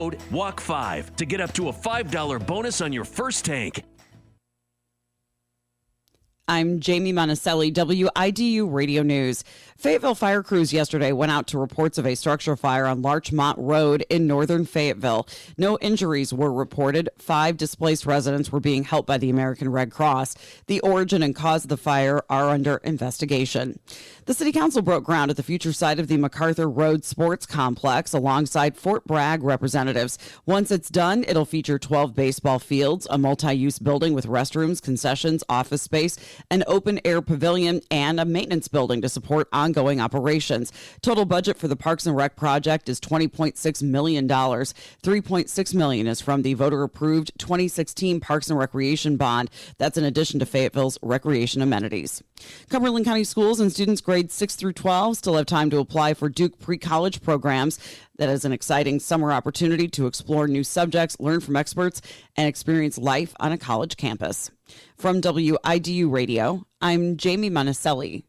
Code WALK5 to get up to a $5 bonus on your first tank. I'm Jamie Monticelli, WIDU Radio News. Fayetteville fire crews yesterday went out to reports of a structure fire on Larchmont Road in northern Fayetteville. No injuries were reported. 5 displaced residents were being helped by the American Red Cross. The origin and cause of the fire are under investigation. The City Council broke ground at the future site of the MacArthur Road Sports Complex alongside Fort Bragg representatives. Once it's done, it'll feature 12 baseball fields, a multi-use building with restrooms, concessions, office space, an open-air pavilion, and a maintenance building to support ongoing operations. Total budget for the Parks and Rec project is $20.6 million. $3.6 million is from the voter-approved 2016 Parks and Recreation Bond. That's in addition to Fayetteville's recreation amenities. Cumberland County schools and students grades 6 through 12 still have time to apply for Duke pre-college programs. That is an exciting summer opportunity to explore new subjects, learn from experts, and experience life on a college campus. From WIDU Radio, I'm Jamie Monticelli.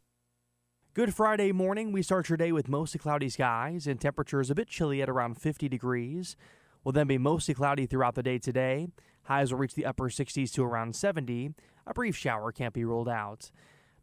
Good Friday morning. We start your day with mostly cloudy skies and temperatures a bit chilly at around 50 degrees. Will then be mostly cloudy throughout the day today. Highs will reach the upper 60s to around 70. A brief shower can't be ruled out.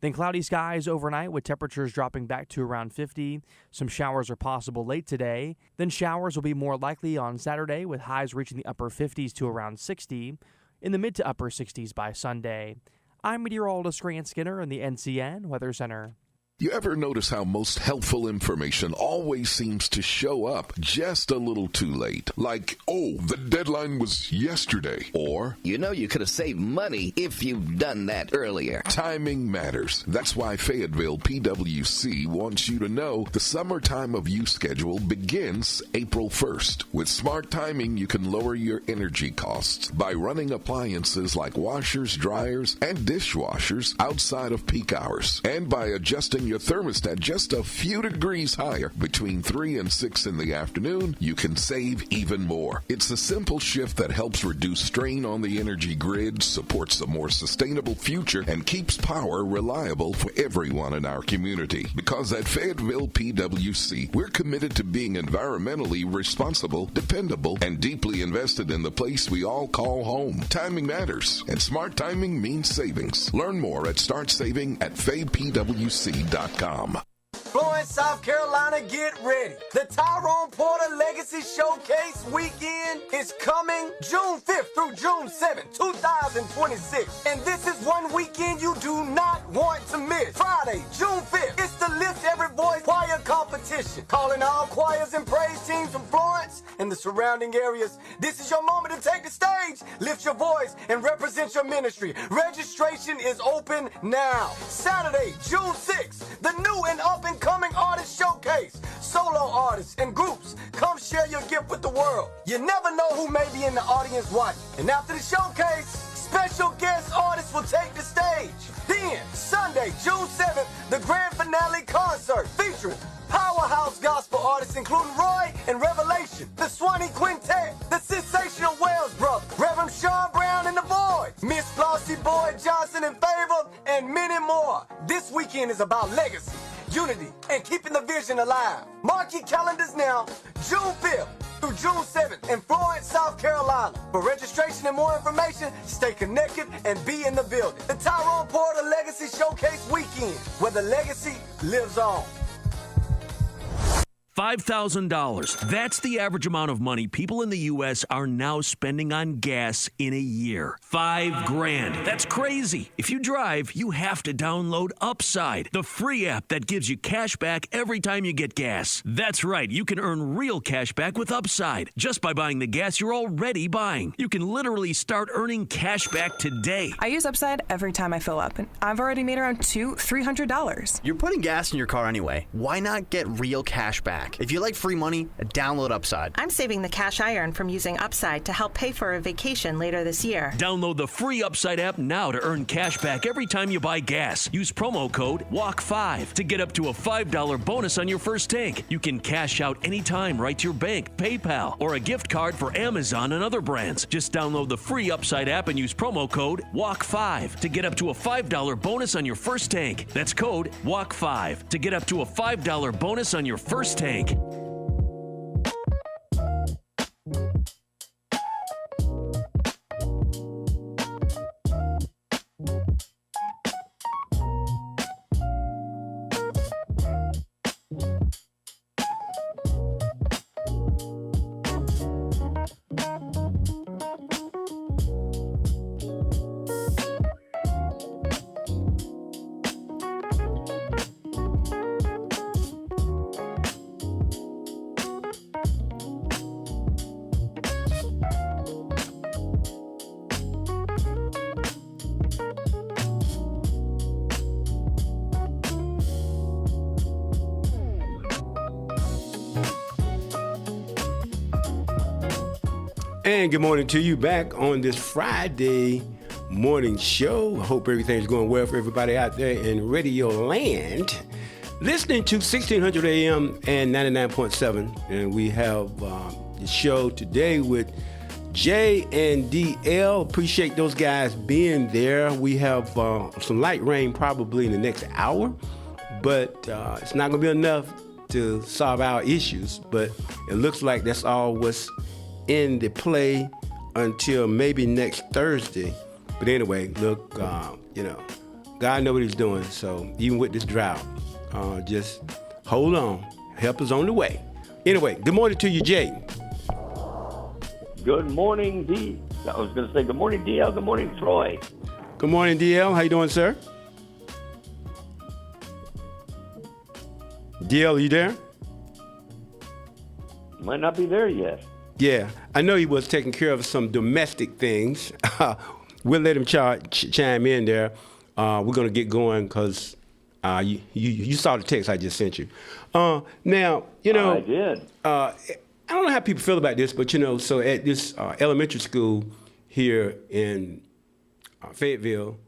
Then cloudy skies overnight with temperatures dropping back to around 50. Some showers are possible late today. Then showers will be more likely on Saturday with highs reaching the upper 50s to around 60. In the mid to upper 60s by Sunday. I'm meteorologist Grant Skinner in the NCN Weather Center. You ever notice how most helpful information always seems to show up just a little too late? Like, oh, the deadline was yesterday. Or, you know you could have saved money if you'd done that earlier. Timing matters. That's why Fayetteville PWC wants you to know the summertime of use schedule begins April 1st. With smart timing, you can lower your energy costs by running appliances like washers, dryers, and dishwashers outside of peak hours. And by adjusting your thermostat just a few degrees higher between 3 and 6 in the afternoon, you can save even more. It's a simple shift that helps reduce strain on the energy grid, supports a more sustainable future, and keeps power reliable for everyone in our community. Because at Fayetteville PWC, we're committed to being environmentally responsible, dependable, and deeply invested in the place we all call home. Timing matters, and smart timing means savings. Learn more at startsaving@faypwc.com. Florence, South Carolina, get ready. The Tyrone Porter Legacy Showcase weekend is coming June 5th through June 7th, 2026. And this is one weekend you do not want to miss. Friday, June 5th, it's the Lift Every Voice Choir Competition. Calling all choirs and praise teams from Florence and the surrounding areas. This is your moment to take the stage, lift your voice, and represent your ministry. Registration is open now. Saturday, June 6th, the new and up-and-coming artist showcase. Solo artists and groups, come share your gift with the world. You never know who may be in the audience watching. And after the showcase, special guest artists will take the stage. Then, Sunday, June 7th, the grand finale concert featuring powerhouse gospel artists including Roy and Revelation, the Swanee Quintet, the Sensational Wells Brothers, Reverend Sean Brown and the Void, Miss Flossie Boyd Johnson and Favor, and many more. This weekend is about legacy, unity, and keeping the vision alive. Mark your calendars now, June 5th through June 7th in Florence, South Carolina. For registration and more information, stay connected and be in the building. The Tyrone Porter Legacy Showcase Weekend, where the legacy lives on. $5,000. That's the average amount of money people in the U.S. are now spending on gas in a year. $5,000. That's crazy. If you drive, you have to download Upside, the free app that gives you cash back every time you get gas. That's right. You can earn real cash back with Upside just by buying the gas you're already buying. You can literally start earning cash back today. I use Upside every time I fill up, and I've already made around $300. You're putting gas in your car anyway. Why not get real cash back? If you like free money, download Upside. I'm saving the cash I earn from using Upside to help pay for a vacation later this year. Download the free Upside app now to earn cash back every time you buy gas. Use promo code WALK5 to get up to a $5 bonus on your first tank. You can cash out anytime right to your bank, PayPal, or a gift card for Amazon and other brands. Just download the free Upside app and use promo code WALK5 to get up to a $5 bonus on your first tank. That's code WALK5 to get up to a $5 bonus on your first tank. And good morning to you back on this Friday morning show. Hope everything's going well for everybody out there in Radio Land. Listening to 1600 AM and 99.7. And we have the show today with Jay and DL. Appreciate those guys being there. We have some light rain probably in the next hour, but it's not going to be enough to solve our issues. But it looks like that's all what's in the play until maybe next Thursday. But anyway, look, God knows what he's doing. So even with this drought, just hold on. Help is on the way. Anyway, good morning to you, Jay. Good morning, D. I was going to say good morning, DL. Good morning, Troy. Good morning, DL. How you doing, sir? DL, are you there? Might not be there yet. Yeah, I know he was taking care of some domestic things. We'll let him chime in there. We're going to get going because you saw the text I just sent you. Now, I did. I don't know how people feel about this, but, so at this elementary school here in Fayetteville,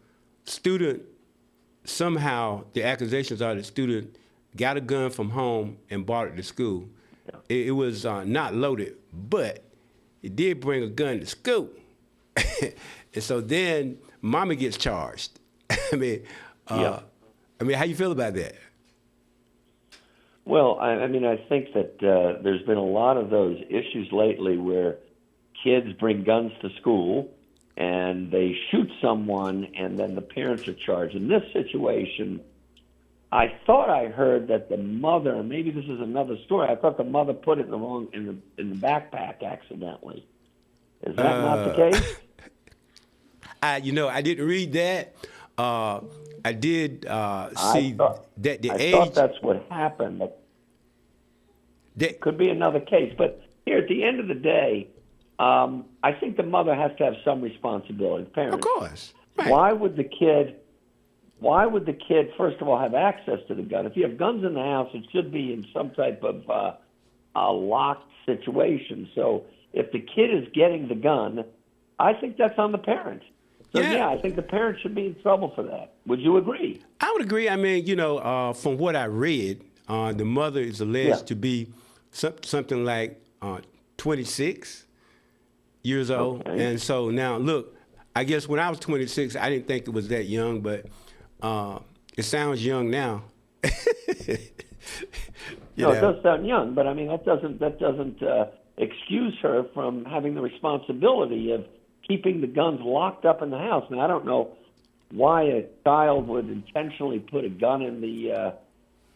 somehow the accusations are the student got a gun from home and brought it to school. It was not loaded, but it did bring a gun to school. And so then mama gets charged. I mean, how you feel about that? Well, I think that there's been a lot of those issues lately where kids bring guns to school and they shoot someone and then the parents are charged. In this situation, I thought I heard that the mother, maybe this is another story, I thought the mother put it in the backpack accidentally. Is that not the case? I didn't read that. I did see that the age. I thought that's what happened. That could be another case. But here, at the end of the day, I think the mother has to have some responsibility. The parents. Of course. Right. Why would the kid, first of all, have access to the gun? If you have guns in the house, it should be in some type of a locked situation. So if the kid is getting the gun, I think that's on the parent. So, I think the parent should be in trouble for that. Would you agree? I would agree. I mean, from what I read, the mother is alleged to be something like 26 years old. Okay. And so now, look, I guess when I was 26, I didn't think it was that young, but it sounds young now. It does sound young, but I mean that doesn't excuse her from having the responsibility of keeping the guns locked up in the house. Now I don't know why a child would intentionally put a gun in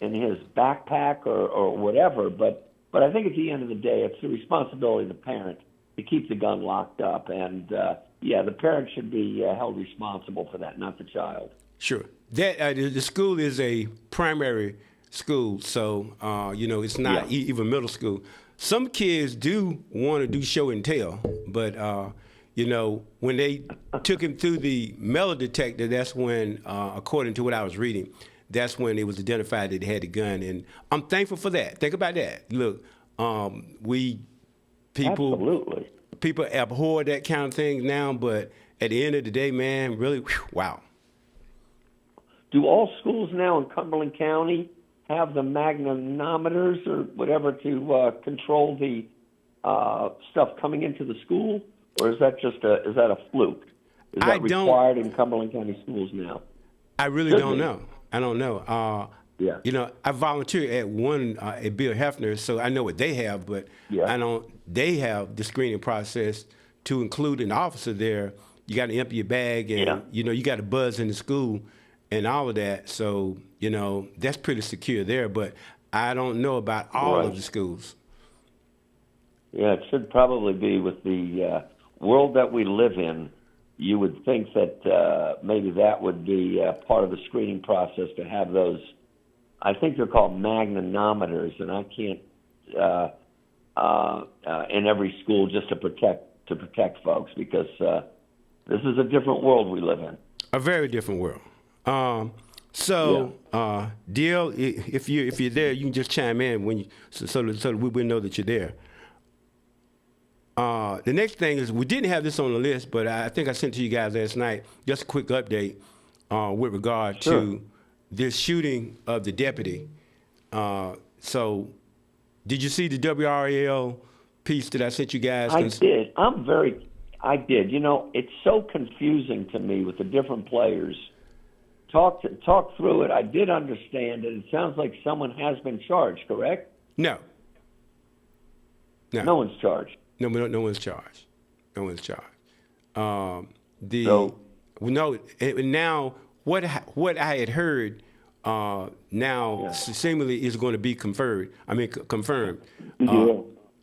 in his backpack or whatever, but I think at the end of the day, it's the responsibility of the parent to keep the gun locked up, and the parent should be held responsible for that, not the child. Sure. That the school is a primary school, so it's not even middle school. Some kids do want to do show and tell, but when they took him through the metal detector, that's when, according to what I was reading, that's when it was identified that he had the gun, and I'm thankful for that. Think about that. Look, people abhor that kind of thing now, but at the end of the day, man, really, wow. Do all schools now in Cumberland County have the magnetometers or whatever to control the stuff coming into the school, or is that a fluke? Is that required in Cumberland County schools now? I really don't know. I don't know. I volunteer at one at Bill Hefner, so I know what they have, but I don't. They have the screening process to include an officer there. You got to empty your bag, and you got to buzz in the school and all of that. So that's pretty secure there. But I don't know about all of the schools. Yeah, it should probably be with the world that we live in. You would think that maybe that would be part of the screening process to have those. I think they're called magnetometers, and I can't in every school just to protect folks because this is a different world we live in. A very different world. Deal, if you're there, you can just chime in when so that we will know that you're there. The next thing is we didn't have this on the list, but I think I sent it to you guys last night. Just a quick update with regard to this shooting of the deputy. So, did you see the WRAL piece that I sent you guys? I did. I did. You know, it's so confusing to me with the different players. Talk through it. I did understand it. It sounds like someone has been charged, correct? No. No one's charged. No one's charged. No one's charged. Now what I had heard seemingly is going to be confirmed.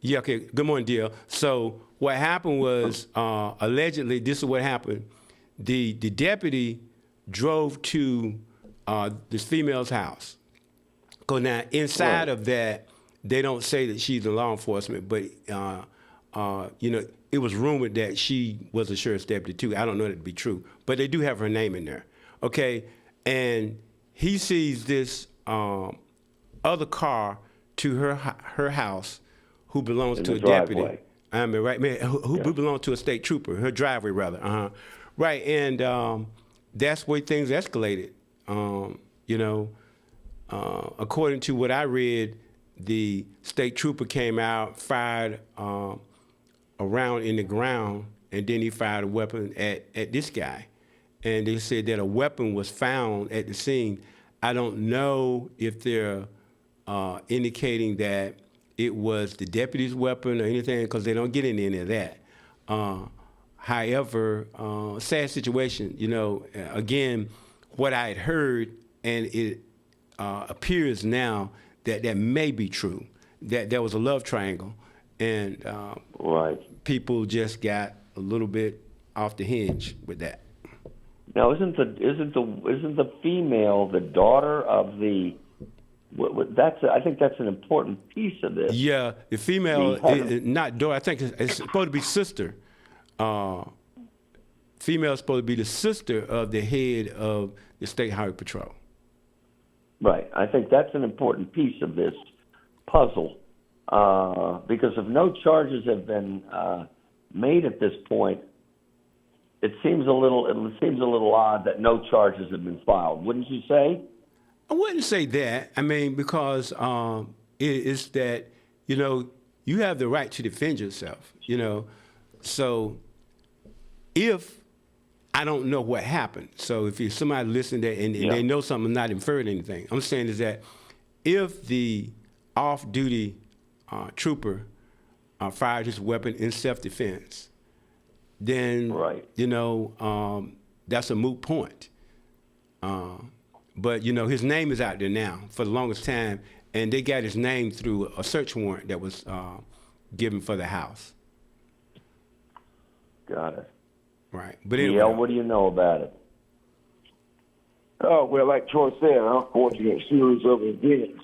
Yeah. Okay. Good morning, Dale. So what happened was allegedly this is what happened. The deputy drove to this female's house. Because now inside of that, they don't say that she's in law enforcement, but it was rumored that she was a sheriff's deputy too. I don't know that to be true, but they do have her name in there. Okay, and he sees this other car to her house, who belongs to a deputy. I mean, right, man, who belongs to a state trooper, her driveway rather. Right, and that's where things escalated. According to what I read, the state trooper came out, fired a round in the ground, and then he fired a weapon at this guy. And they said that a weapon was found at the scene. I don't know if they're indicating that it was the deputy's weapon or anything, because they don't get into any of that. However, sad situation, again, what I had heard, and it appears now that may be true, that there was a love triangle, and people just got a little bit off the hinge with that. Now, isn't the female the daughter of the? I think that's an important piece of this. Yeah, the female is not daughter. I think it's supposed to be sister. Female is supposed to be the sister of the head of the State Highway Patrol. Right. I think that's an important piece of this puzzle, because if no charges have been made at this point, it seems a little odd that no charges have been filed. Wouldn't you say? I wouldn't say that. I mean, because it's that you have the right to defend yourself. So if I don't know what happened. So if you're somebody listening there and they know something, I'm not inferring anything. I'm saying is that if the off-duty trooper fired his weapon in self-defense, then that's a moot point. But his name is out there now for the longest time, and they got his name through a search warrant that was given for the house. Got it. Right. But anyway, what do you know about it? Oh, well, like Troy said, an unfortunate series of events.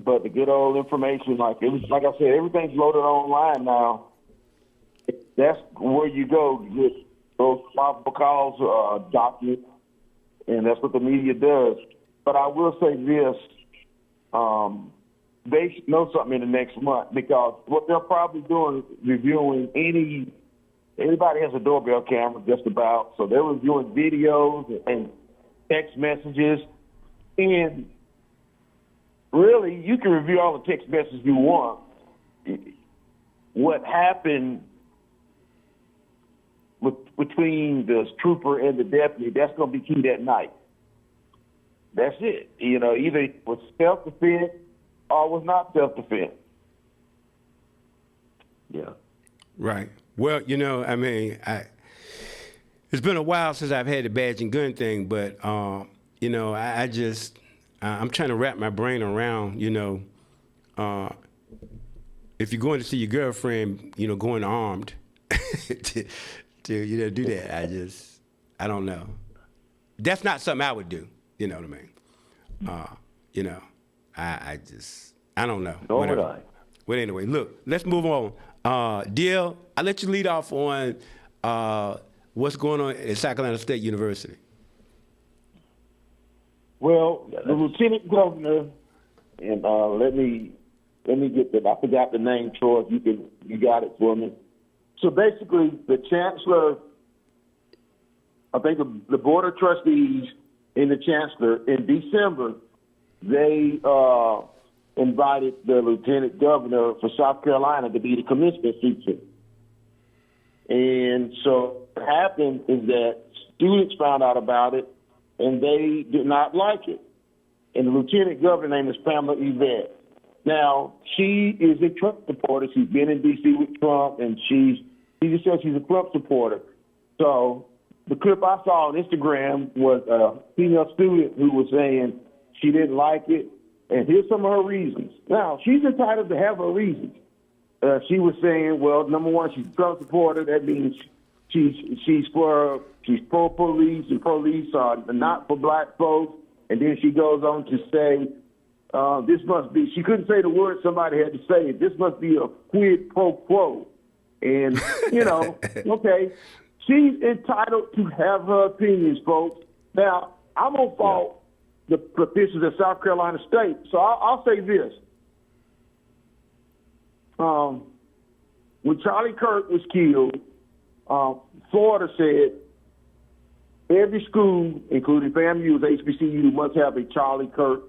But the good old information, like I said, everything's loaded online now. That's where you go to get those probable cause documents, and that's what the media does. But I will say this. They should know something in the next month, because what they're probably doing is reviewing anybody has a doorbell camera just about, so they're reviewing videos and text messages. And really, you can review all the text messages you want. What happened between the trooper and the deputy, that's going to be key that night. That's it. Either it was self-defense or was not self-defense. Yeah. Right. Well, I mean, it's been a while since I've had the badge and gun thing, but, I'm trying to wrap my brain around, if you're going to see your girlfriend, going armed to do that. I don't know. That's not something I would do. You know what I mean? I don't know. Nor would I. Well, anyway, look, let's move on. DL, I'll let you lead off on what's going on at South Carolina State University. Well, the lieutenant governor, and let me let me get that. I forgot the name, Troy. If you got it for me. So basically, the chancellor, I think the board of trustees and the chancellor in December, they invited the lieutenant governor for South Carolina to be the commencement speaker. And so what happened is that students found out about it, and they did not like it. And the lieutenant governor name is Pamela Yvette. Now, she is a Trump supporter. She's been in D.C. with Trump, and she just says she's a Trump supporter. So the clip I saw on Instagram was a female student who was saying she didn't like it, and here's some of her reasons. Now, she's entitled to have her reasons. She was saying, well, number one, she's a Trump supporter. That means she's pro-police, and police are not for black folks. And then she goes on to say, this must be, she couldn't say the word somebody had to say it. This must be a quid pro quo. And, okay, she's entitled to have her opinions, folks. Now, I'm going to fault the officials at South Carolina State. So I'll say this. When Charlie Kirk was killed, Florida said every school, including FAMU's HBCU, must have a Charlie Kirk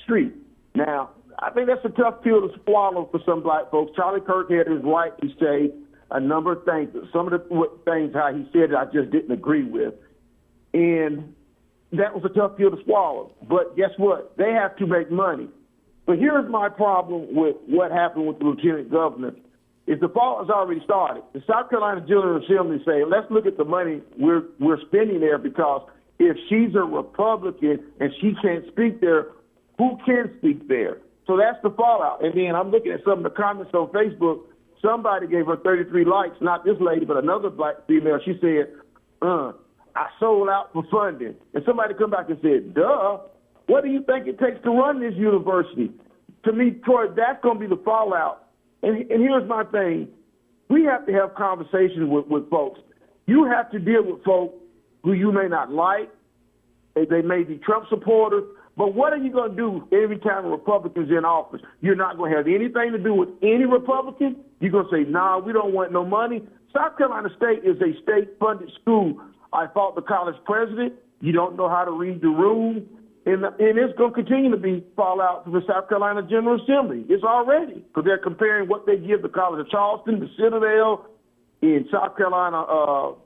street. Now, I think that's a tough pill to swallow for some black folks. Charlie Kirk had his right to say a number of things. Some of the things how he said it, I just didn't agree with. And that was a tough pill to swallow. But guess what? They have to make money. But here's my problem with what happened with the lieutenant governor. Is the fault has already started. The South Carolina General Assembly say, let's look at the money we're spending there, because if she's a Republican and she can't speak there, who can speak there? So that's the fallout. And then I'm looking at some of the comments on Facebook. Somebody gave her 33 likes, not this lady, but another black female. She said, I sold out for funding. And somebody come back and said, duh, what do you think it takes to run this university? To me, Troy, that's going to be the fallout. And here's my thing. We have to have conversations with folks. You have to deal with folks who you may not like. They may be Trump supporters. But what are you going to do every time a Republican's in office? You're not going to have anything to do with any Republican. You're going to say, nah, we don't want no money. South Carolina State is a state-funded school. I fought the college president. You don't know how to read the room. And it's going to continue to be fallout from the South Carolina General Assembly. It's already, because they're comparing what they give the College of Charleston, the Citadel, in South Carolina,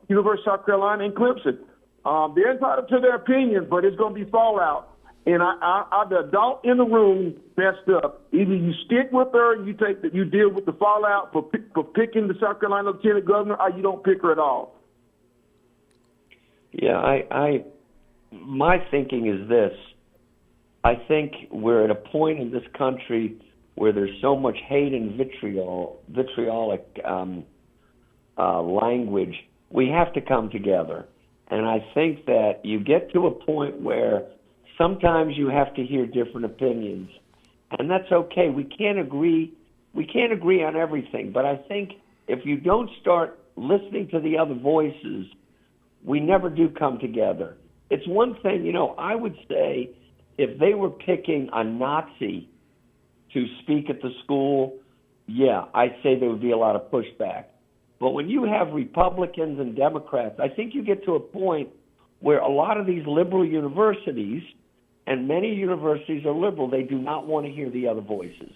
University of South Carolina, and Clemson. They're entitled to their opinion, but it's going to be fallout. And the adult in the room messed up. Either you stick with her and you deal with the fallout for picking the South Carolina Lieutenant Governor, or you don't pick her at all. Yeah, my thinking is this. I think we're at a point in this country where there's so much hate and vitriolic language. We have to come together. And I think that you get to a point where sometimes you have to hear different opinions. And that's okay. We can't agree on everything. But I think if you don't start listening to the other voices, we never do come together. It's one thing, I would say if they were picking a Nazi to speak at the school, yeah, I'd say there would be a lot of pushback. But when you have Republicans and Democrats, I think you get to a point where a lot of these liberal universities, and many universities are liberal, they do not want to hear the other voices.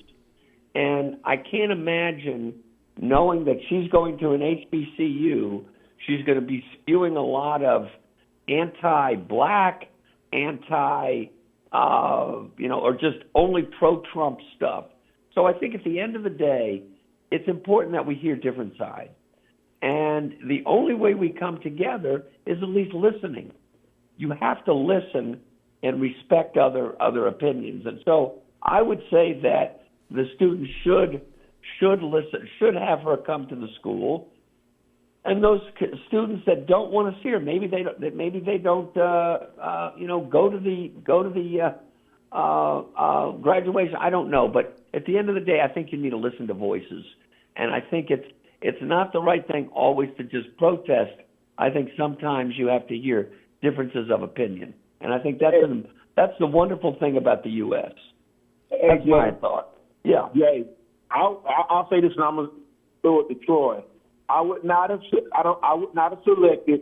And I can't imagine knowing that she's going to an HBCU, she's going to be spewing a lot of anti-black, or just only pro-Trump stuff. So I think at the end of the day, it's important that we hear different sides. And the only way we come together is at least listening. You have to listen and respect other opinions. And so I would say that the students should listen, should have her come to the school. And those students that don't want to see her, maybe they don't go to the graduation. I don't know, but at the end of the day, I think you need to listen to voices, and I think it's not the right thing always to just protest. I think sometimes you have to hear differences of opinion, and I think that's the wonderful thing about the U.S. That's my thought. Yeah. Jay, I'll say this, and I'm gonna throw it to Troy. I would not have selected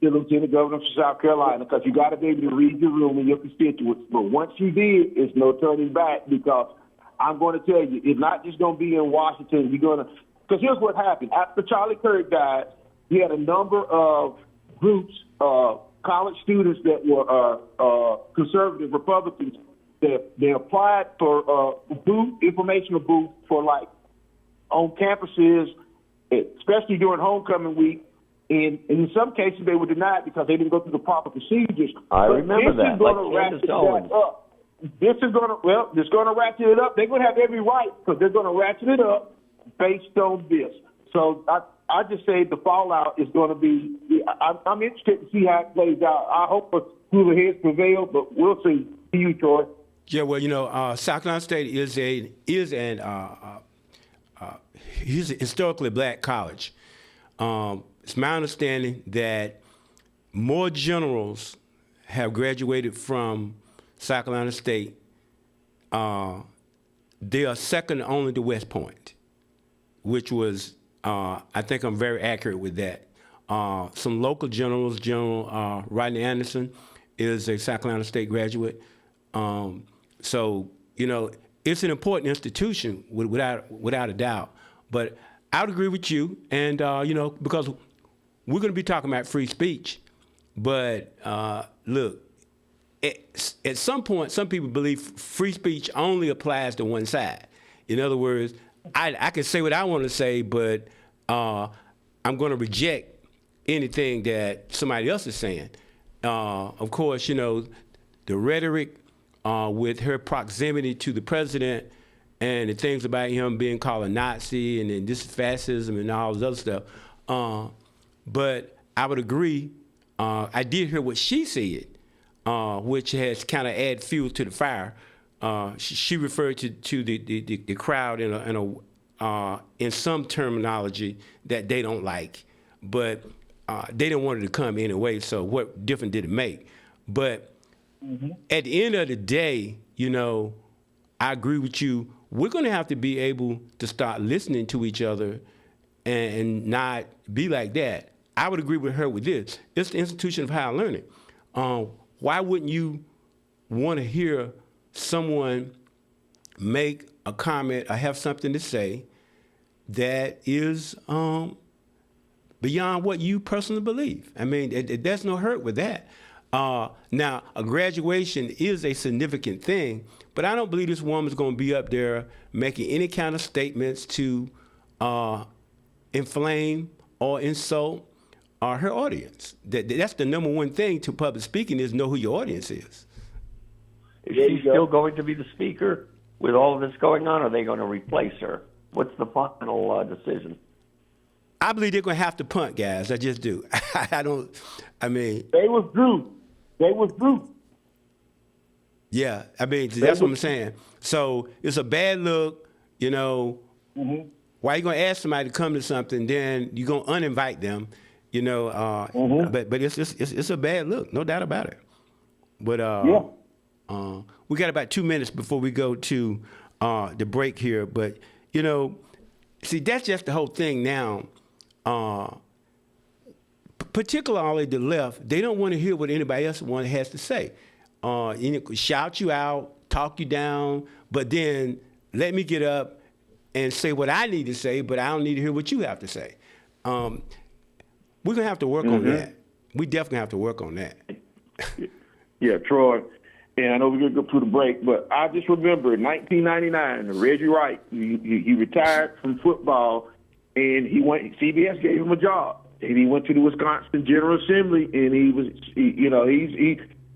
the lieutenant governor of South Carolina because you got to be able to read your room and your constituents. But once you did, it's no turning back because I'm going to tell you, it's not just going to be in Washington. You're going to because here's what happened after Charlie Kirk died. You had a number of groups, college students that were conservative Republicans that they applied for informational booth for like on campuses, especially during homecoming week. And in some cases, they were denied because they didn't go through the proper procedures. I remember that. Like Candace Owens. This is going to ratchet it up. They're going to have every right because they're going to ratchet it up based on this. So I just say the fallout is going to be. I'm interested to see how it plays out. I hope cooler heads prevail, but we'll see. See you, Troy. Yeah, well, South Carolina State is a historically black college. It's my understanding that more generals have graduated from South Carolina State. They are second only to West Point, which was, I think I'm very accurate with that. Some local generals, General Rodney Anderson is a South Carolina State graduate. So, it's an important institution without a doubt. But I would agree with you, and, because we're going to be talking about free speech. But, look, at some point, some people believe free speech only applies to one side. In other words, I can say what I want to say, but I'm going to reject anything that somebody else is saying. Of course, the rhetoric with her proximity to the president and the things about him being called a Nazi and then this fascism and all this other stuff. But I would agree. I did hear what she said, which has kind of added fuel to the fire. She referred to the crowd in some terminology that they don't like, but they didn't want it to come anyway. So what difference did it make? But at the end of the day, I agree with you. We're going to have to be able to start listening to each other and not be like that. I would agree with her with this. It's the institution of higher learning. Why wouldn't you want to hear someone make a comment or have something to say that is beyond what you personally believe? I mean, there's no hurt with that. Now, a graduation is a significant thing, but I don't believe this woman's going to be up there making any kind of statements to inflame or insult her audience. That's the number one thing to public speaking is know who your audience is. Is she still going to be the speaker with all of this going on, or are they going to replace her? What's the final decision? I believe they're going to have to punt, guys. I just do. They withdrew. Yeah, that's what I'm saying. So it's a bad look, Why are you going to ask somebody to come to something, then you're going to uninvite them, But it's a bad look, no doubt about it. But we got about 2 minutes before we go to the break here. But, see, that's just the whole thing now. Particularly the left, they don't want to hear what anybody else has to say. Shout you out, talk you down, but then let me get up and say what I need to say, but I don't need to hear what you have to say. We're going to have to work on that. We definitely have to work on that. Yeah, Troy, and I know we're going to go through the break, but I just remember in 1999, Reggie Wright, he retired from football, and CBS gave him a job. And he went to the Wisconsin General Assembly, and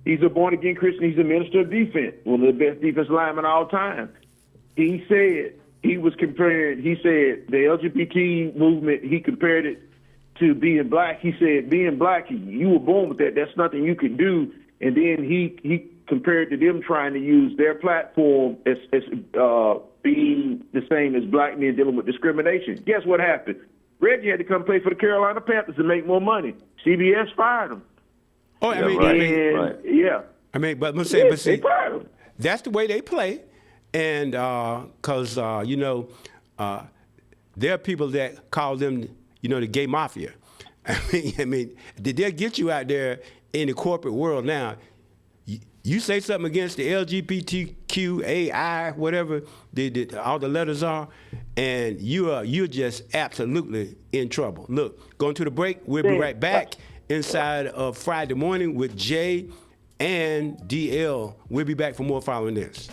he's a born-again Christian. He's a minister of defense, one of the best defense linemen of all time. He said the LGBT movement, he compared it to being black. He said, being black, you were born with that. That's nothing you can do. And then he compared to them trying to use their platform as being the same as black men dealing with discrimination. Guess what happened? Reggie had to come play for the Carolina Panthers and make more money. CBS fired him. Oh, right. But see, that's the way they play. And because, there are people that call them, the gay mafia. I mean, they'll get you out there in the corporate world now. You say something against the LGBTQAI, whatever all the letters are, and you're just absolutely in trouble. Look, going to the break. We'll be right back inside of Friday Morning with Jay and DL. We'll be back for more following this.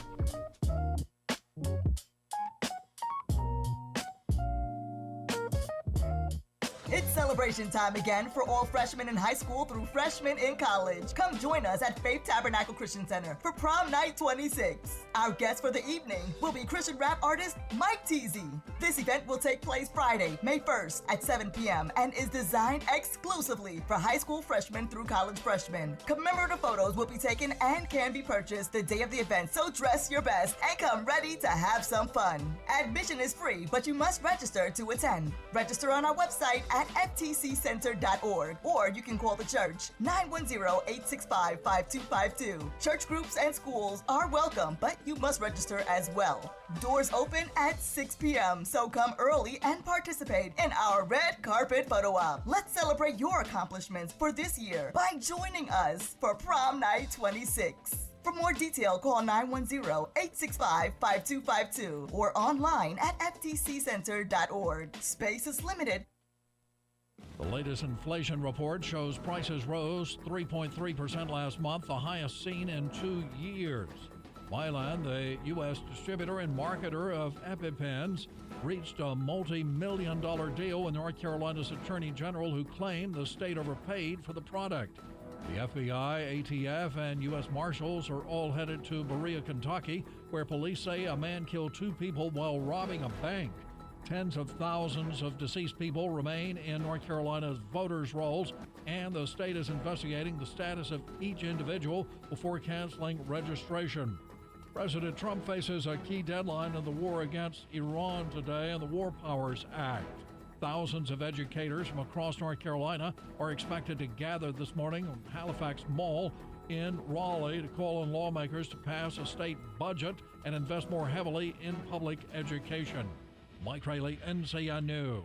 It's celebration time again for all freshmen in high school through freshmen in college. Come join us at Faith Tabernacle Christian Center for Prom Night 26. Our guest for the evening will be Christian rap artist Mike Teasy. This event will take place Friday, May 1st at 7 p.m. and is designed exclusively for high school freshmen through college freshmen. Commemorative photos will be taken and can be purchased the day of the event, so dress your best and come ready to have some fun. Admission is free, but you must register to attend. Register on our website at ftccenter.org, or you can call the church 910-865-5252. Church groups and schools are welcome, but you must register as well. Doors open at 6 p.m., so come early and participate in our red carpet photo op. Let's celebrate your accomplishments for this year by joining us for Prom Night 26. For more detail, call 910-865-5252 or online at ftccenter.org. Space is limited. The latest inflation report shows prices rose 3.3% last month, the highest seen in 2 years. Mylan, the U.S. distributor and marketer of EpiPens, reached a multi-million-dollar deal with North Carolina's Attorney General, who claimed the state overpaid for the product. The FBI, ATF, and U.S. Marshals are all headed to Berea, Kentucky, where police say a man killed 2 people while robbing a bank. Tens of thousands of deceased people remain in North Carolina's voters' rolls, and the state is investigating the status of each individual before canceling registration. President Trump faces a key deadline in the war against Iran today and the War Powers Act. Thousands of educators from across North Carolina are expected to gather this morning on Halifax Mall in Raleigh to call on lawmakers to pass a state budget and invest more heavily in public education. Mike Rayleigh, NCN News.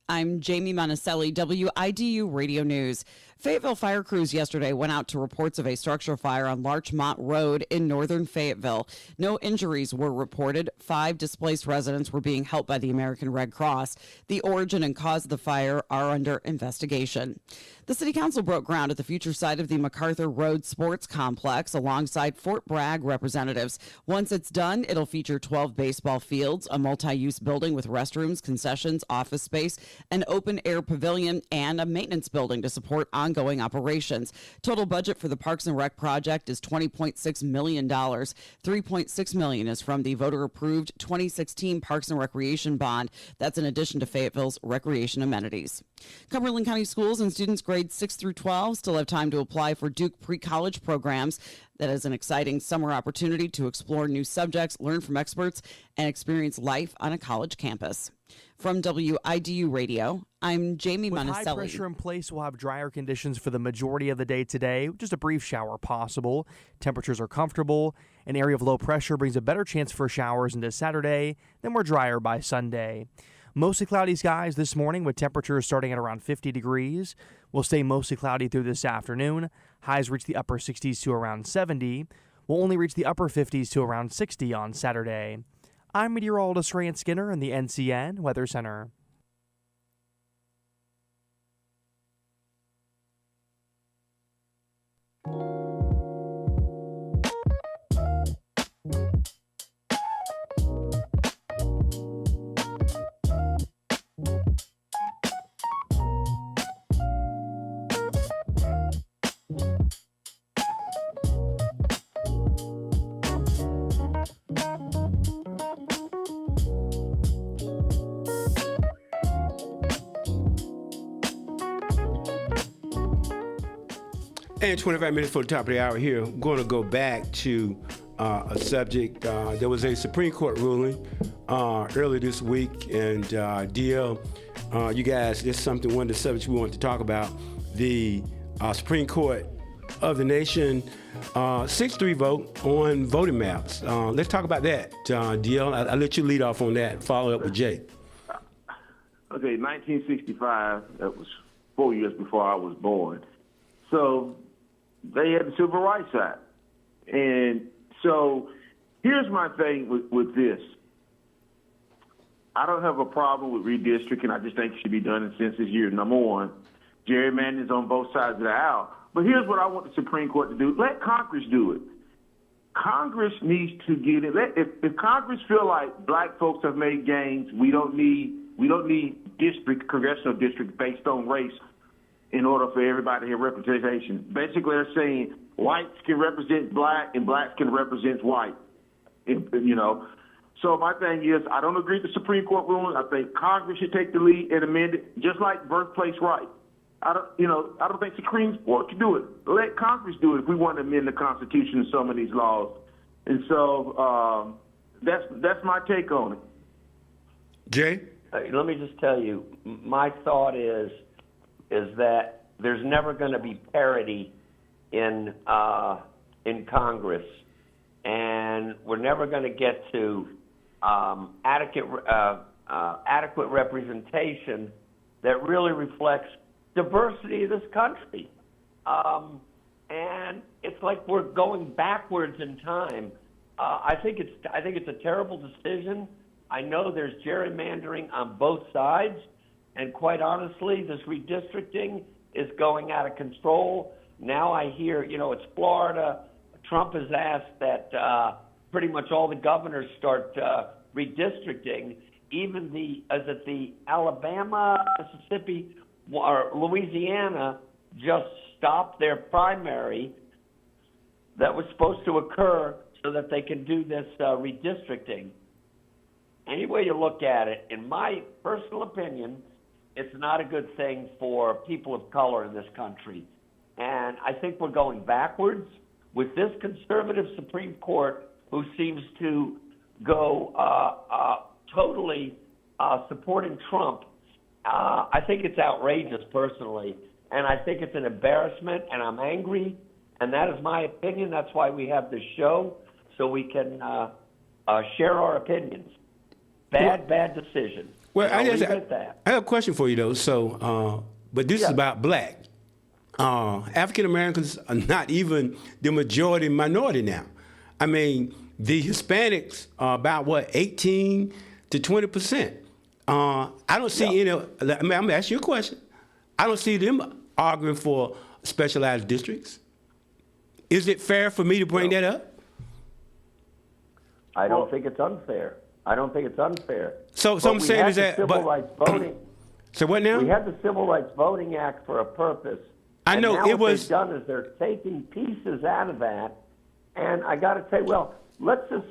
I'm Jamie Monticelli, WIDU Radio News. Fayetteville fire crews yesterday went out to reports of a structure fire on Larchmont Road in northern Fayetteville. No injuries were reported. 5 displaced residents were being helped by the American Red Cross. The origin and cause of the fire are under investigation. The City Council broke ground at the future site of the MacArthur Road Sports Complex alongside Fort Bragg representatives. Once it's done, it'll feature 12 baseball fields, a multi-use building with restrooms, concessions, office space, an open-air pavilion, and a maintenance building to support ongoing operations. Total budget for the Parks and Rec project is $20.6 million. $3.6 million is from the voter-approved 2016 Parks and Recreation Bond. That's in addition to Fayetteville's recreation amenities. Cumberland County schools and students grades 6 through 12 still have time to apply for Duke pre-college programs. That is an exciting summer opportunity to explore new subjects, learn from experts, and experience life on a college campus. From WIDU Radio, I'm Jamie Monticelli. With high pressure in place, we'll have drier conditions for the majority of the day today. Just a brief shower possible. Temperatures are comfortable. An area of low pressure brings a better chance for showers into Saturday. Then we're drier by Sunday. Mostly cloudy skies this morning with temperatures starting at around 50 degrees. We'll stay mostly cloudy through this afternoon. Highs reach the upper 60s to around 70. We'll only reach the upper 50s to around 60 on Saturday. I'm meteorologist Rand Skinner in the NCN Weather Center. And 25 minutes for the top of the hour here. I'm going to go back to a subject. There was a Supreme Court ruling earlier this week, and DL, you guys, this is one of the subjects we want to talk about. The Supreme Court of the nation, 6-3 vote on voting maps. Let's talk about that, DL. I'll let you lead off on that. Follow up with Jay. Okay, 1965, that was 4 years before I was born. So they had the Civil Rights Act. And so here's my thing with this. I don't have a problem with redistricting. I just think it should be done in census year number one. Gerrymandering is on both sides of the aisle. But here's what I want the Supreme Court to do. Let Congress do it. Congress needs to get it. If Congress feel like black folks have made gains, we don't need congressional districts based on race in order for everybody to have representation. Basically, they're saying whites can represent black and blacks can represent white. So my thing is, I don't agree with the Supreme Court ruling. I think Congress should take the lead and amend it, just like birthplace right. I don't think Supreme Court can do it. Let Congress do it if we want to amend the Constitution and some of these laws. And so that's my take on it. Jay? Let me just tell you, my thought is that there's never going to be parity in Congress, and we're never going to get to adequate representation that really reflects diversity of this country. And it's like we're going backwards in time. I think it's a terrible decision. I know there's gerrymandering on both sides, and quite honestly, this redistricting is going out of control. Now I hear, it's Florida. Trump has asked that pretty much all the governors start redistricting. Even the Alabama, Mississippi, or Louisiana just stopped their primary that was supposed to occur so that they can do this redistricting. Any way you look at it, in my personal opinion, it's not a good thing for people of color in this country. And I think we're going backwards with this conservative Supreme Court who seems to go totally supporting Trump. I think it's outrageous personally, and I think it's an embarrassment, and I'm angry, and that is my opinion. That's why we have this show, so we can share our opinions. Bad decision. Well, I that. have a question for you, though. So, but this is about black. African Americans are not even the majority minority now. I mean, the Hispanics are about, 18 to 20%. I don't see any, I'm going to ask you a question. I don't see them arguing for specialized districts. Is it fair for me to bring that up? I don't think it's unfair. So I'm saying is that, civil rights voting. So what now? We had the Civil Rights Voting Act for a purpose. I know and now it was. What they've done is they're taking pieces out of that, and I got to say, well, let's just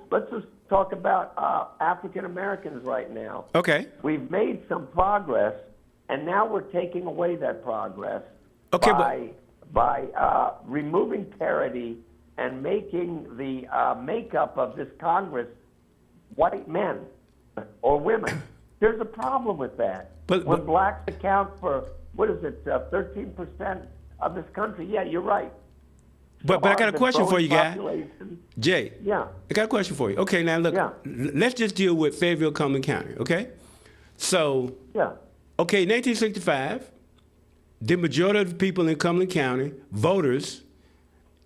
talk about African Americans right now. Okay. We've made some progress, and now we're taking away that progress by removing parity and making the makeup of this Congress white men or women. There's a problem with that. When blacks account for, 13% of this country, yeah, you're right. But I got a question for you, guy. Jay. Yeah. I got a question for you. Okay, now look, let's just deal with Fayetteville, Cumberland County, okay? So, okay, 1965, the majority of the people in Cumberland County, voters,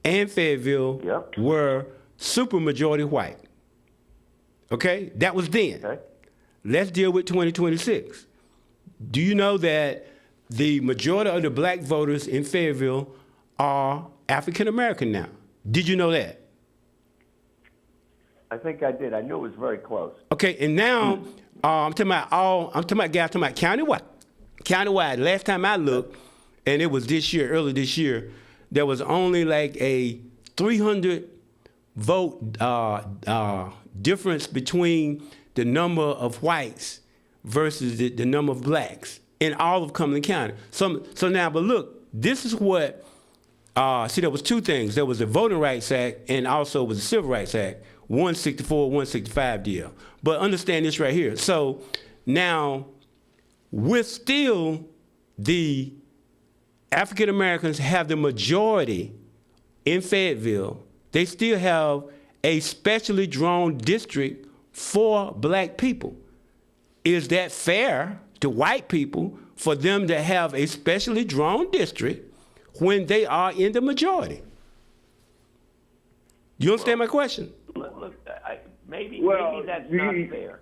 and Fayetteville were supermajority white. Okay? That was then. Okay. Let's deal with 2026. Do you know that the majority of the black voters in Fayetteville are African American now? Did you know that? I think I did. I knew it was very close. Okay, and now I'm talking about countywide. Countywide. Last time I looked, and it was early this year, there was only like a 300 vote difference between the number of whites versus the number of blacks in all of Cumberland County. So now, but look, this is what, there was two things. There was the Voting Rights Act and also was the Civil Rights Act, 164, 165 deal. But understand this right here. So now, we're still, the African Americans have the majority in Fayetteville, they still have a specially drawn district for black people. Is that fair to white people for them to have a specially drawn district when they are in the majority? You understand my question? Look, maybe that's you, not fair.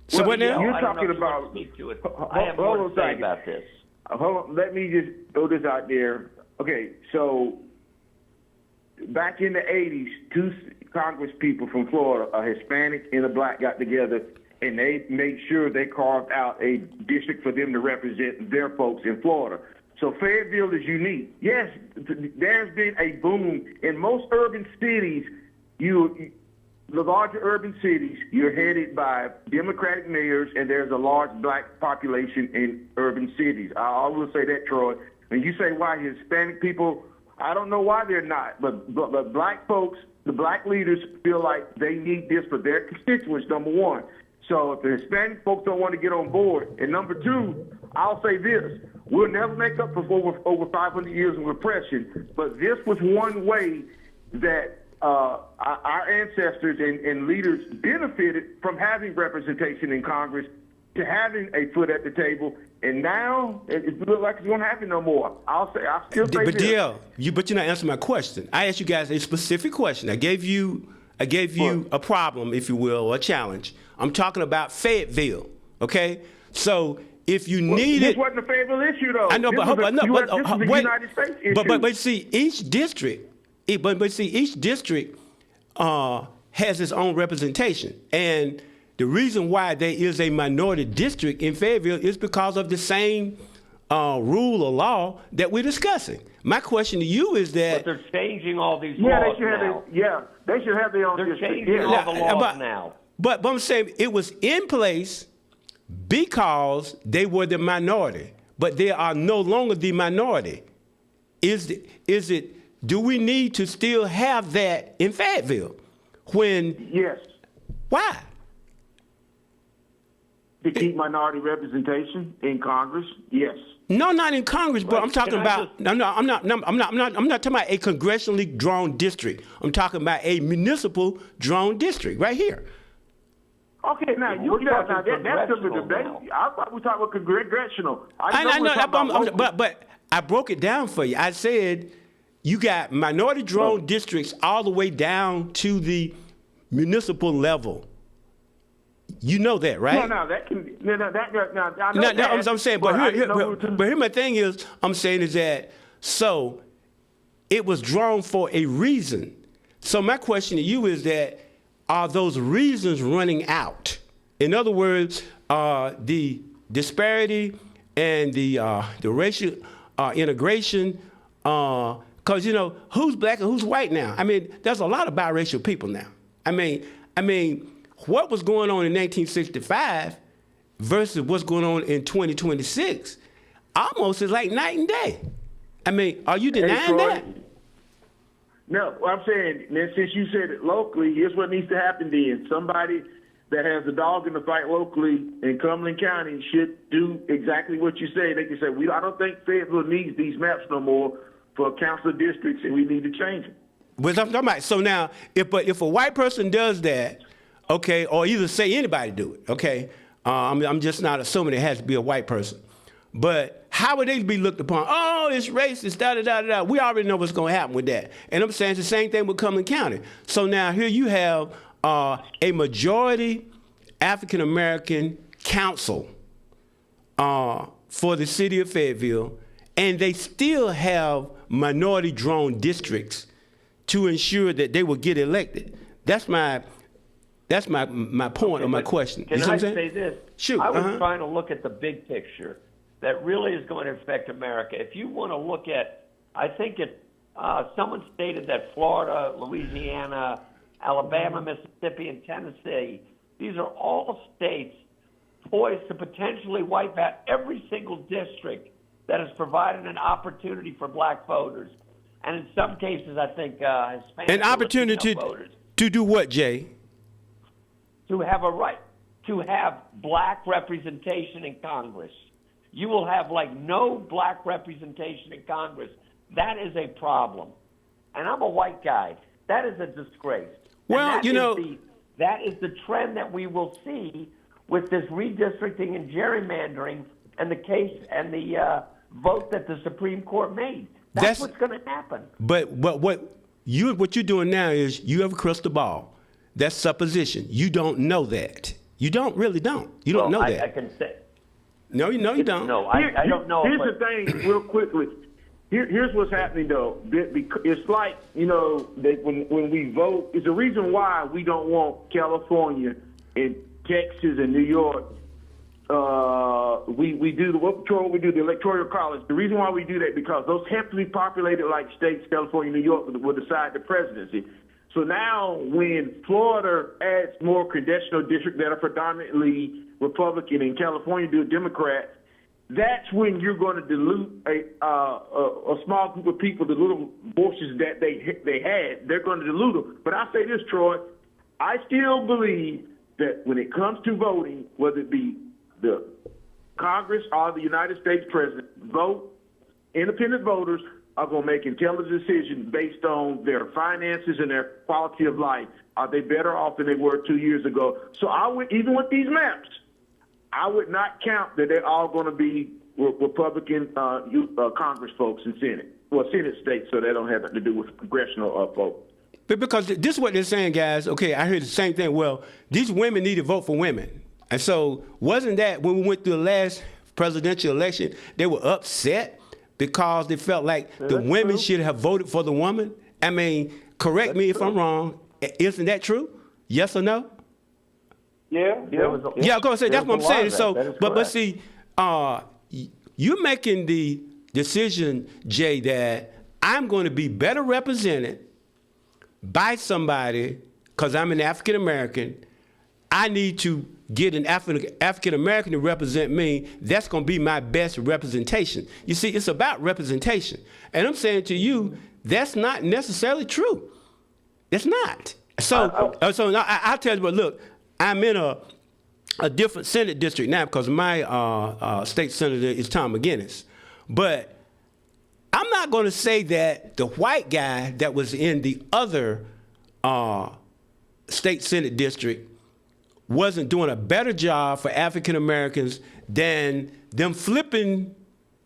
So what now? You're talking about. Speak to it. I have more to say about this. Hold on, let me just throw this out there. Okay, so back in the 80s, two Congress people from Florida, a Hispanic and a black, got together, and they made sure they carved out a district for them to represent their folks in Florida. So Fayetteville is unique. Yes, there's been a boom in most urban cities. The larger urban cities, you're headed by Democratic mayors, and there's a large black population in urban cities. I will say that, Troy. And you say why Hispanic people, I don't know why they're not, but black folks, the black leaders feel like they need this for their constituents, number one. So if the Hispanic folks don't want to get on board, and number two, I'll say this, we'll never make up for over 500 years of repression, but this was one way that our ancestors and leaders benefited from having representation in Congress, to having a foot at the table, and now it looks like it won't happen no more. I'll still say but this. DL, you're not answering my question. I asked you guys a specific question. I gave you a problem, if you will, or a challenge. I'm talking about Fayetteville, okay? So if you need this it, wasn't a Fayetteville issue, though. I know, this but was a wait, United States issue. but see, each district, has its own representation, and the reason why there is a minority district in Fayetteville is because of the same rule or law that we're discussing. My question to you is that... But they're changing all these laws now. They should have their own district. They're changing all the laws now. But I'm saying it was in place because they were the minority, but they are no longer the minority. Do we need to still have that in Fayetteville? Yes. Why? To keep minority representation in Congress, yes. No, not in Congress, but I'm talking about. I'm not talking about a congressionally drawn district. I'm talking about a municipal drawn district right here. Okay, now that's the debate. I thought we talked about congressional. I know, but I broke it down for you. I said you got minority drawn districts all the way down to the municipal level. You know that, right? I'm saying, but here my thing is, I'm saying is that, so it was drawn for a reason. So my question to you is that, are those reasons running out? In other words, the disparity and the racial integration, because, who's black and who's white now? I mean, there's a lot of biracial people now. I mean, what was going on in 1965 versus what's going on in 2026 almost is like night and day. I mean, are you denying that? No, I'm saying, since you said it locally, here's what needs to happen then. Somebody that has a dog in the fight locally in Cumberland County should do exactly what you say. They can say, I don't think Fayetteville needs these maps no more for council districts, and we need to change them. But I'm talking about, so now, if a white person does that, okay, or either say anybody do it, okay, I'm just not assuming it has to be a white person. But how would they be looked upon? Oh, it's racist, da-da-da-da-da. We already know what's going to happen with that. And I'm saying it's the same thing with Cumberland County. So now here you have a majority African-American council for the city of Fayetteville, and they still have minority-drawn districts to ensure that they will get elected. That's my point or my question. Can I say this? Shoot. I was trying to look at the big picture that really is going to affect America. If you want to look at, I think someone stated that Florida, Louisiana, Alabama, Mississippi, and Tennessee, these are all states poised to potentially wipe out every single district that has provided an opportunity for black voters. And in some cases, I think Hispanic an opportunity voters. To do what, Jay? To have a right to have black representation in Congress. You will have no black representation in Congress. That is a problem. and I'm a white guy. That is a disgrace. Well, that is the trend that we will see with this redistricting and gerrymandering and the case and the vote that the Supreme Court made. That's what's going to happen. But what you're doing now is you have a crystal ball. That's supposition. You don't know that. You don't. You don't know that. I can say. No, you don't. No, I don't know. Here's the thing, real quickly. Here's what's happening, though. It's like, that when we vote, it's the reason why we don't want California and Texas and New York. We do the electoral college. The reason why we do that because those heavily populated like states, California, New York, will decide the presidency. So now when Florida adds more congressional districts that are predominantly Republican and California do a Democrat, that's when you're going to dilute a small group of people, the little voices that they had. They're going to dilute them. But I say this, Troy, I still believe that when it comes to voting, whether it be the Congress or the United States president, independent voters are going to make intelligent decisions based on their finances and their quality of life. Are they better off than they were 2 years ago? So even with these maps, I would not count that they're all going to be Republican Congress folks in Senate states, so they don't have nothing to do with congressional folks. But because this is what they're saying, guys. Okay, I heard the same thing. Well, these women need to vote for women. And so wasn't that when we went through the last presidential election, they were upset because they felt like the women should have voted for the woman? I mean, correct me if I'm wrong. Isn't that true? Yes or no? Yeah, I'm going to say that's what I'm saying. So, but see, you're making the decision, Jay, that I'm going to be better represented by somebody because I'm an African American. I need to get an African American to represent me. That's going to be my best representation. You see, it's about representation. And I'm saying to you, that's not necessarily true. It's not. So now I'll tell you what, look, I'm in a different Senate district now because my state senator is Tom McGinnis. But I'm not going to say that the white guy that was in the other state Senate district wasn't doing a better job for African Americans than them flipping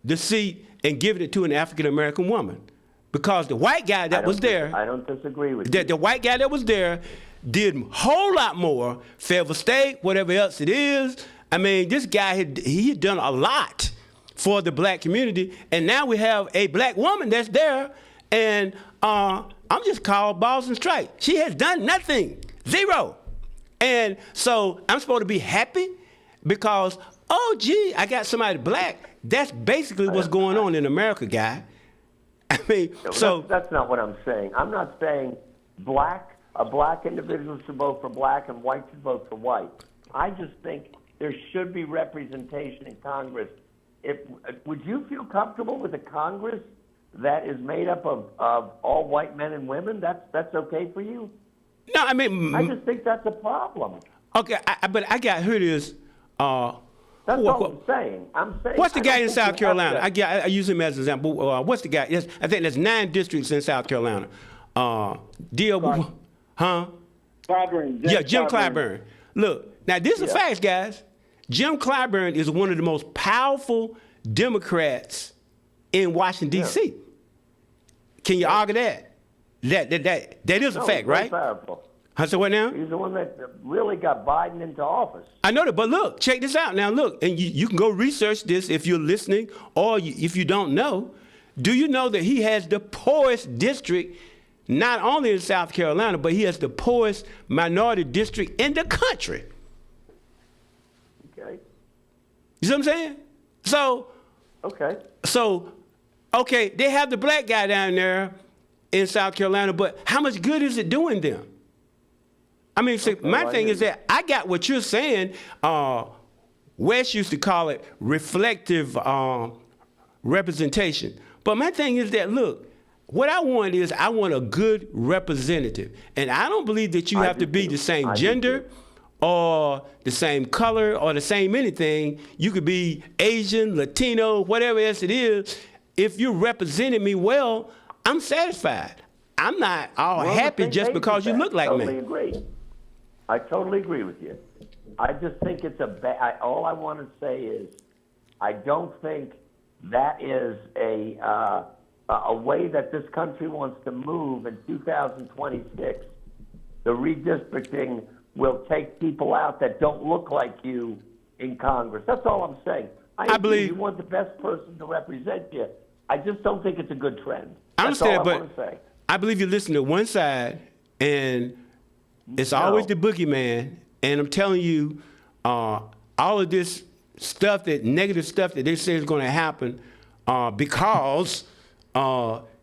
the seat and giving it to an African American woman. Because the white guy that was there, I don't disagree with you. The white guy that was there did a whole lot more, Fayetteville State, whatever else it is. I mean, this guy, he had done a lot for the black community, and now we have a black woman that's there, and I'm just called balls and strikes. She has done nothing, zero. And so I'm supposed to be happy because, oh, gee, I got somebody black. That's basically what's going on in America, guy. I mean, that's not what I'm saying. I'm not saying a black individual should vote for black and white should vote for white. I just think there should be representation in Congress. Would you feel comfortable with a Congress that is made up of all white men and women? That's okay for you? No, I mean, I just think that's a problem. Okay, but I got here is. That's all I'm saying. What's the guy in South Carolina? I use him as an example. What's the guy? Yes, I think there's 9 districts in South Carolina. Clyburn. Yeah, Jim Clyburn. Look, now this is a fact, guys. Jim Clyburn is one of the most powerful Democrats in Washington, D.C. Can you argue that? That is a fact, right? Powerful. So what now? He's the one that really got Biden into office. I know that, but look, check this out. Now look, and you can go research this if you're listening, or if you don't know. Do you know that he has the poorest district, not only in South Carolina, but he has the poorest minority district in the country? Okay. You see what I'm saying? So. Okay. So, okay, they have the black guy down there in South Carolina, but how much good is it doing them? I mean, my thing is that I got what you're saying. West used to call it reflective representation. But my thing is that, look, what I want is I want a good representative. And I don't believe that you have to be the same gender or the same color or the same anything. You could be Asian, Latino, whatever else it is. If you're representing me well, I'm satisfied. I'm not all happy just because you look like me. I totally agree with you. I just think it's all I want to say is, I don't think that is a way that this country wants to move in 2026. The redistricting will take people out that don't look like you in Congress. That's all I'm saying. I believe you want the best person to represent you. I just don't think it's a good trend. I understand, That's all I want to say. I believe you listen to one side, and it's always the boogeyman. And I'm telling you, all of this stuff, that negative stuff that they say is going to happen, because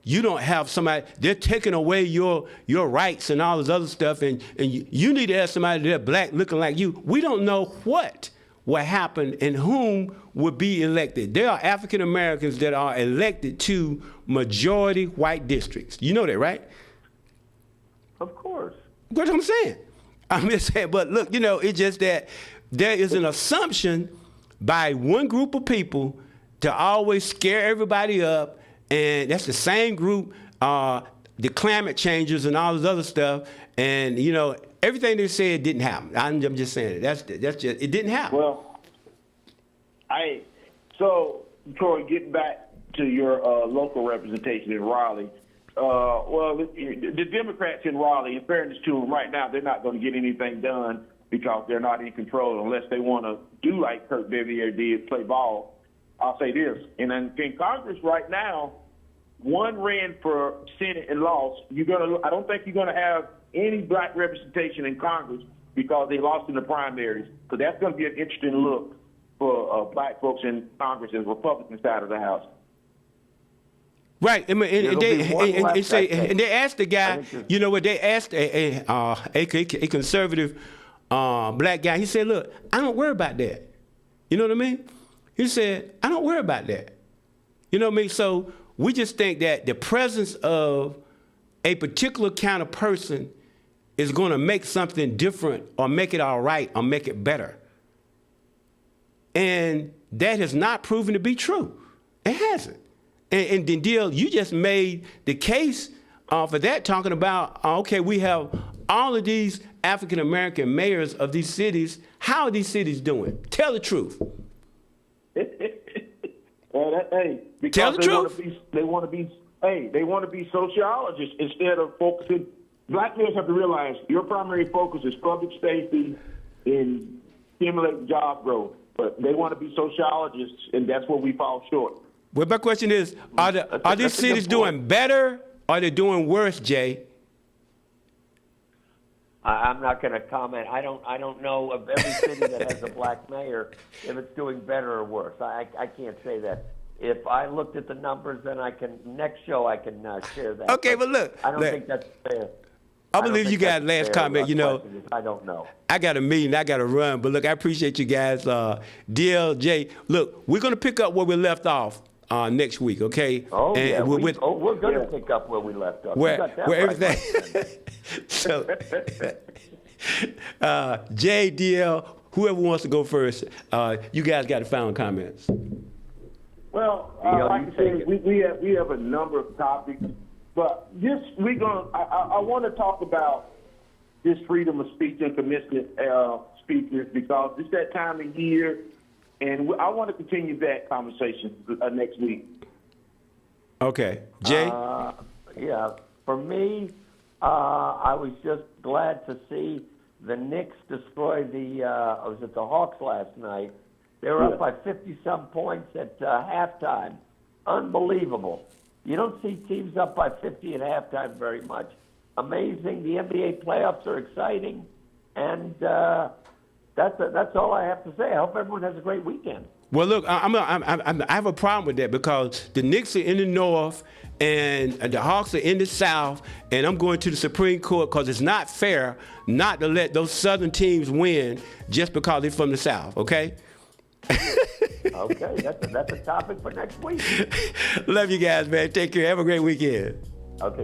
you don't have somebody, they're taking away your rights and all this other stuff, and you need to have somebody that's black looking like you. We don't know what will happen and whom will be elected. There are African Americans that are elected to majority white districts. You know that, right? Of course. That's what I'm saying. I'm just saying, but look, it's just that there is an assumption by one group of people to always scare everybody up, and that's the same group, the climate changes and all this other stuff, and everything they said didn't happen. I'm just saying that's just it didn't happen. Well, Troy, getting back to your local representation in Raleigh. The Democrats in Raleigh, in fairness to them, right now they're not going to get anything done because they're not in control unless they want to do like Kurt Bevier did, play ball. I'll say this, and in Congress right now, one ran for Senate and lost. I don't think you're going to have any black representation in Congress because they lost in the primaries. So that's going to be an interesting look for black folks in Congress and Republican side of the House. Right, and they asked the guy, they asked a conservative black guy. He said, "Look, I don't worry about that." You know what I mean? He said, "I don't worry about that." You know what I mean? So we just think that the presence of a particular kind of person is going to make something different or make it all right or make it better. And that has not proven to be true. It hasn't. And Deal, you just made the case for that, talking about, okay, we have all of these African-American mayors of these cities. How are these cities doing? Tell the truth. Tell the truth. They want to be sociologists instead of focusing. Black males have to realize your primary focus is public safety and stimulating job growth. But they want to be sociologists, and that's where we fall short. Well, my question is, are these cities doing better or are they doing worse, Jay? I'm not going to comment. I don't know of every city that has a black mayor if it's doing better or worse. I can't say that. If I looked at the numbers, then next show I can share that. Okay, but look. I don't think that's fair. I believe you guys last comment, I don't know. I got a meeting, I got to run, but look, I appreciate you guys. DL, Jay, look, we're going to pick up where we left off next week, okay? Oh, and yeah, we're going to pick up where we left off. Where everything. So, Jay, DL, whoever wants to go first, you guys got the final comments. Well, like I said, we have a number of topics. But I want to talk about this freedom of speech and commencement speeches because it's that time of year, and I want to continue that conversation next week. Okay, Jay. Yeah, for me, I was just glad to see the Knicks destroy the Hawks last night. They were up by 50-some points at halftime. Unbelievable. You don't see teams up by 50 at halftime very much. Amazing. The NBA playoffs are exciting, and that's all I have to say. I hope everyone has a great weekend. Well, look, I have a problem with that because the Knicks are in the North and the Hawks are in the South, and I'm going to the Supreme Court because it's not fair not to let those Southern teams win just because they're from the South, okay? Okay, that's a topic for next week. Love you guys, man. Take care. Have a great weekend. Okay.